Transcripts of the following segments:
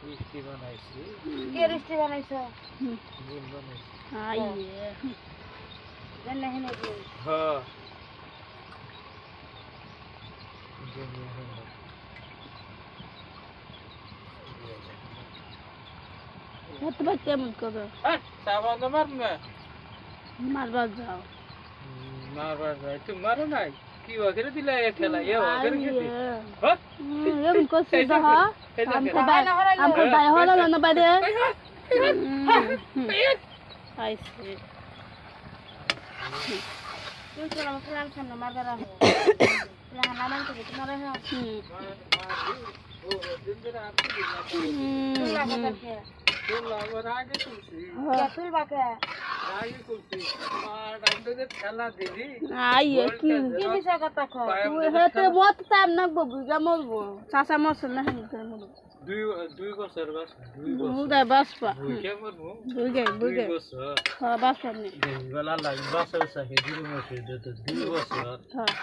মিষ্টি বানাইছি। কে মিষ্টি বানাইছো? গুড় বানাইছি। আইয়ে জান্না হেনে দিন হ্যাঁ তোমার কেমন করো সাবান মার না মারবার যাও মারবার যাই তুমি মারো নাই কি ওখানে দিলে খেলা এ ওখানে খেতে এমন করছে তো হ্যাঁ আমকে বাই হলো না বাইরে আইছে তুই চলো ফ্লান সামনে মারবার আহ ফ্লান নামান তো তোমার হ্যাঁ খেলা দিলি আইয়ে কি বিষয় কথা কয় তুই হেতে মত টাইম নাকবো বুঝা মরবো চাচা মরছে না হেন করে মরবো দুই বছর বাস মুদা বাসপা বুঝে মরবো বুঝে বছর হ্যাঁ বাসপা নি বেলা লাগে বছর সাথে দুই বছর যত 2 বছর হ্যাঁ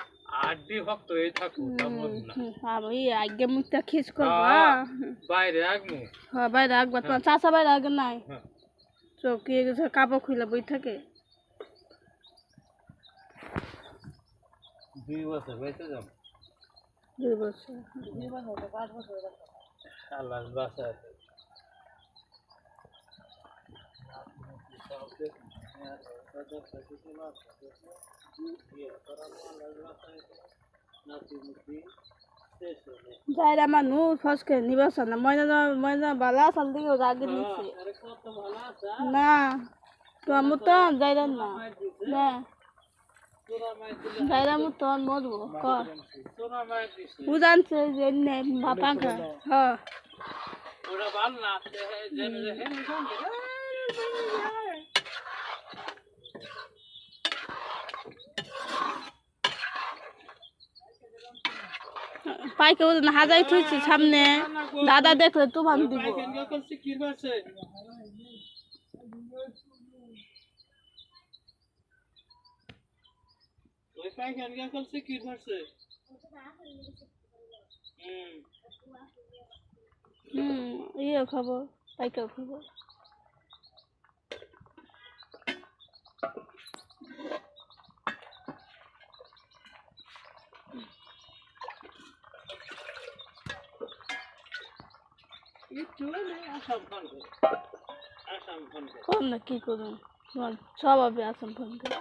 আড্ডি ভক্ত হয়ে থাকো তেমন না আমি আগে মুখটা খিস করবো বাইরে আগমু হ্যাঁ বাইরে আগবা তোমার চাচা বাইরে আগে নাই চৌকি কাপড় খুলে বই থাকে 2 বছর বেঁচে যাব 2 বছর 5 বছর আল্লাহ বাসা যাইরা মানুষ ফসকে নিবাসন না ময়না বালা সাল দিকে আগে দিছে না তোমার মতন যাইরা না না যাইরা মতন মরবো কর বুঝানছে যে নে পাঙ্খা হ্যাঁ ওরা ভালো না পাইকে ওজন হাজাই থুইছি সামনে দাদা দেখলে তুফান দিব ইয়ে খবর পাইকেও খবর কম না কি করুন স্বভাবে আসাম ফোন করে